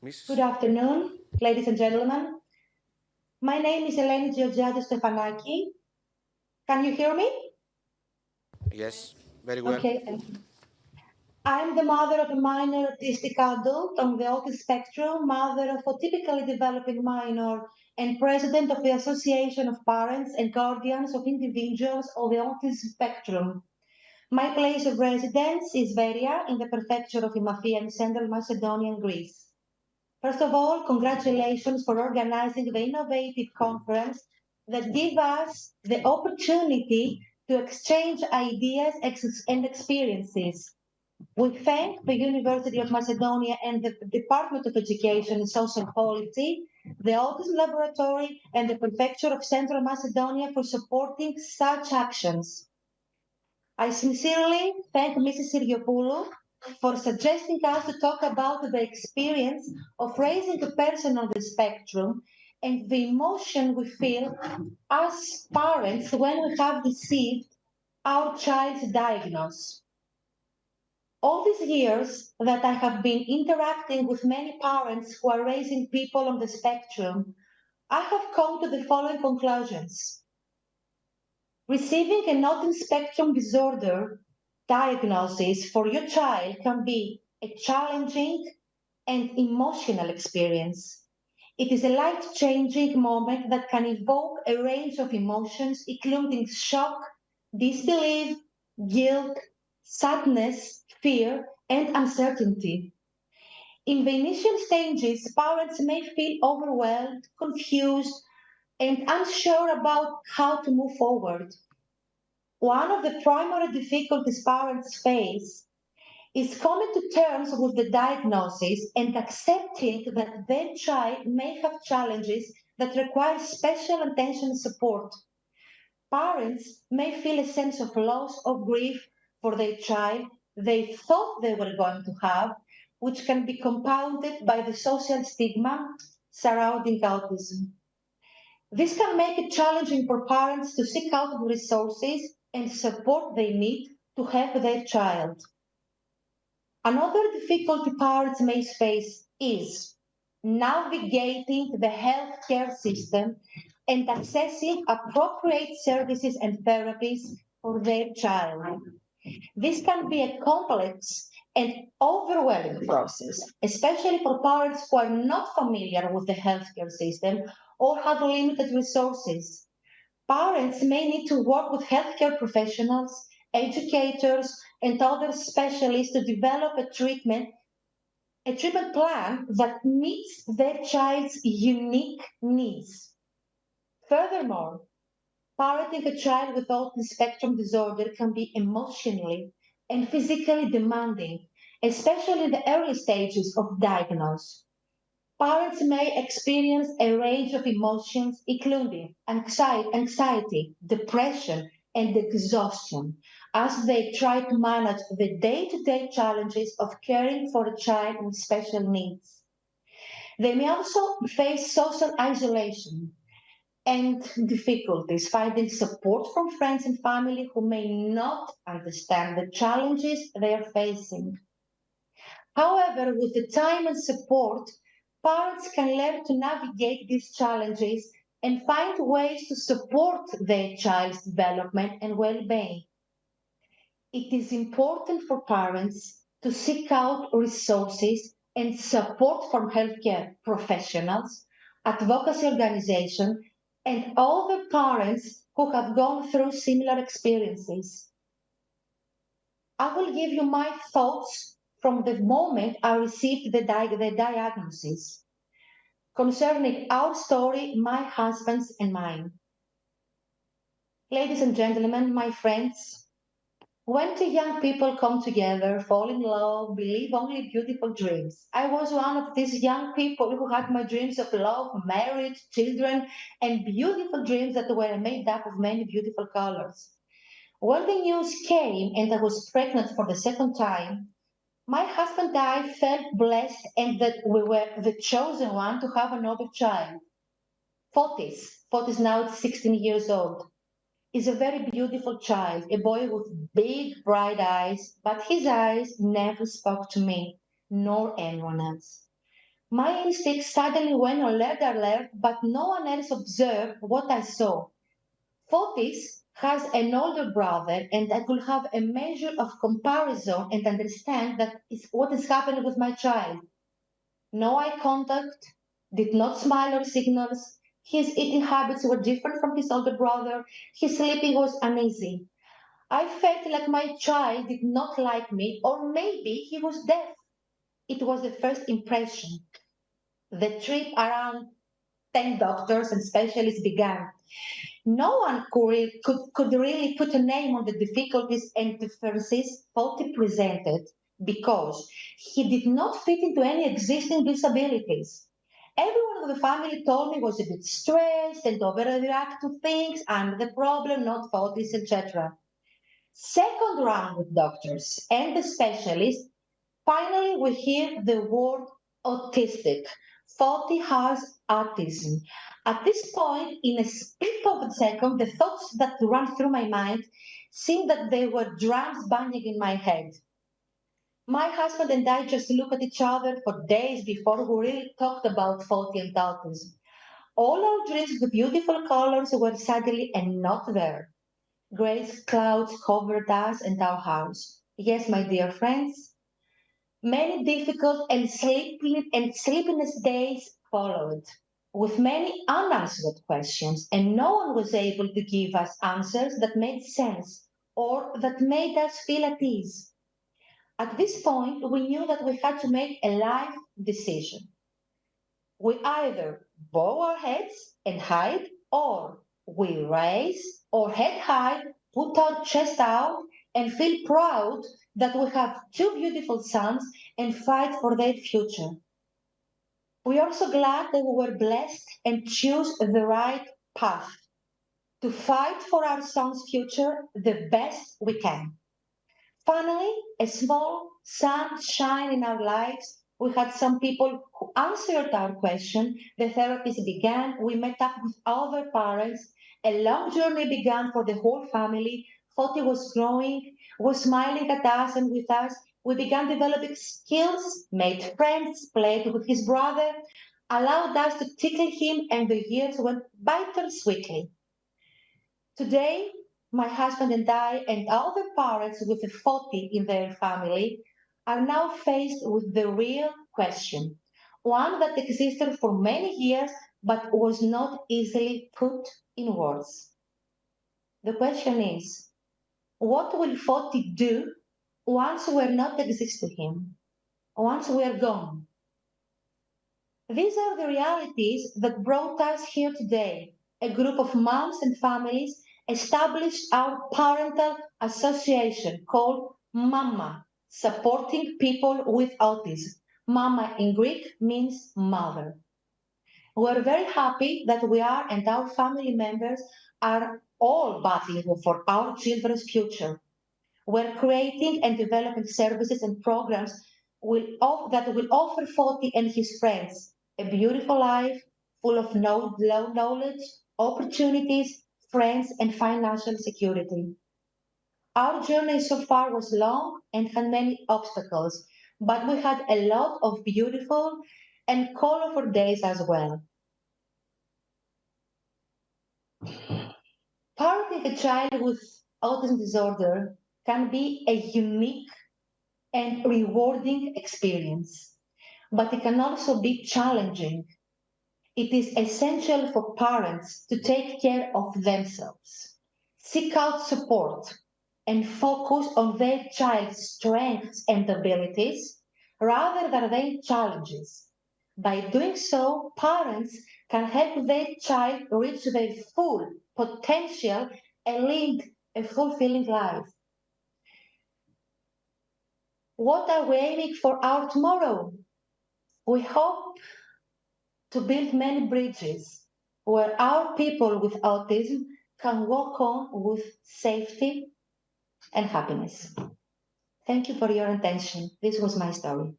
Good afternoon, ladies and gentlemen. My name is I.D Georgiadou. Can you hear me? Yes, very well. Okay, thank you. I'm the mother of a minor autistic adult on the autism spectrum, mother of a typically developing minor, and president of the Association of Parents and Guardians of Individuals on the Autism Spectrum. My place of residence is Veria in the prefecture of Imafia in Central Macedonia, Greece. First of all, congratulations for organizing the innovative conference that gives us the opportunity to exchange ideas and experiences. We thank the University of Macedonia and the Department of Education and Social Policy, the Autism Laboratory, and the Prefecture of Central Macedonia for supporting such actions. I sincerely thank Mrs. Siriopoulou for suggesting us to talk about the experience of raising a person on the spectrum and the emotion we feel as parents when we have received our child's diagnosis. All these years that I have been interacting with many parents who are raising people on the spectrum, I have come to the following conclusions. Receiving an autism spectrum disorder diagnosis for your child can be a challenging and emotional experience. It is a life-changing moment that can evoke a range of emotions, including shock, disbelief, guilt, sadness, fear, and uncertainty. In the initial stages, parents may feel overwhelmed, confused, and unsure about how to move forward. One of the primary difficulties parents face is coming to terms with the diagnosis and accepting that their child may have challenges that require special attention and support. Parents may feel a sense of loss or grief for their child they thought they were going to have, which can be compounded by the social stigma surrounding autism. This can make it challenging for parents to seek out the resources and support they need to help their child. Another difficulty parents may face is navigating the healthcare system and accessing appropriate services and therapies for their child. This can be a complex and overwhelming process, especially for parents who are not familiar with the healthcare system or have limited resources. Parents may need to work with healthcare professionals, educators, and other specialists to develop a treatment plan that meets their child's unique needs. Furthermore, parenting a child with autism spectrum disorder can be emotionally and physically demanding, especially in the early stages of diagnosis. Parents may experience a range of emotions, including anxiety, depression, and exhaustion, as they try to manage the day-to-day challenges of caring for a child with special needs. They may also face social isolation and difficulties finding support from friends and family who may not understand the challenges they are facing. However, with the time and support, parents can learn to navigate these challenges and find ways to support their child's development and well-being. It is important for parents to seek out resources and support from healthcare professionals, advocacy organizations, and other parents who have gone through similar experiences. I will give you my thoughts from the moment I received the diagnosis concerning our story, my husband's and mine. Ladies and gentlemen, my friends, when two young people come together, fall in love, believe only beautiful dreams. I was one of these young people who had my dreams of love, marriage, children, and beautiful dreams that were made up of many beautiful colors. When the news came and I was pregnant for the second time, my husband and I felt blessed and that we were the chosen one to have another child. Fotis now 16 years old, is a very beautiful child, a boy with big, bright eyes, but his eyes never spoke to me, nor anyone else. My instinct suddenly went on red alert, but no one else observed what I saw. Fotis has an older brother, and I could have a measure of comparison and understand that is what is happening with my child. No eye contact, did not smile or signals. His eating habits were different from his older brother. His sleeping was uneasy. I felt like my child did not like me, or maybe he was deaf. It was the first impression. The trip around 10 doctors and specialists began. No one could really put a name on the difficulties and differences Foti presented because he did not fit into any existing disabilities. Everyone in the family told me he was a bit stressed and overreact to things. I'm the problem, not Fotis, etc. Second round with doctors and the specialists, finally we hear the word autistic. 40 has autism. At this point, in a split of a second, the thoughts that ran through my mind seemed that they were drums banging in my head. My husband and I just looked at each other for days before we really talked about 40 and autism. All our dreams of beautiful colors were suddenly and not there. Grey clouds covered us and our house. Yes, my dear friends, many difficult and sleepless days followed, with many unanswered questions, and no one was able to give us answers that made sense or that made us feel at ease. At this point, we knew that we had to make a life decision. We either bow our heads and hide, or we raise our head high, put our chest out, and feel proud that we have two beautiful sons and fight for their future. We are so glad that we were blessed and choose the right path to fight for our sons' future the best we can. Finally, a small sunshine in our lives. We had some people who answered our question. The therapist began. We met up with other parents. A long journey began for the whole family. Foti was growing, was smiling at us and with us. We began developing skills, made friends, played with his brother, allowed us to tickle him, and the years went by too sweetly. Today, my husband and I and other parents with a 40 in their family are now faced with the real question, one that existed for many years but was not easily put in words. The question is, what will 40 do once we're not exist to him, once we're gone? These are the realities that brought us here today. A group of moms and families established our parental association called MAMA, Supporting People with Autism. MAMA in Greek means mother. We're very happy that we are and our family members are all battling for our children's future. We're creating and developing services and programs that will offer Foti and his friends a beautiful life full of knowledge, opportunities, friends, and financial security. Our journey so far was long and had many obstacles, but we had a lot of beautiful and colorful days as well. Parenting a child with autism disorder can be a unique and rewarding experience, but it can also be challenging. It is essential for parents to take care of themselves, seek out support, and focus on their child's strengths and abilities rather than their challenges. By doing so, parents can help their child reach their full potential and lead a fulfilling life. What are we aiming for our tomorrow? We hope to build many bridges where our people with autism can walk on with safety and happiness. Thank you for your attention. This was my story.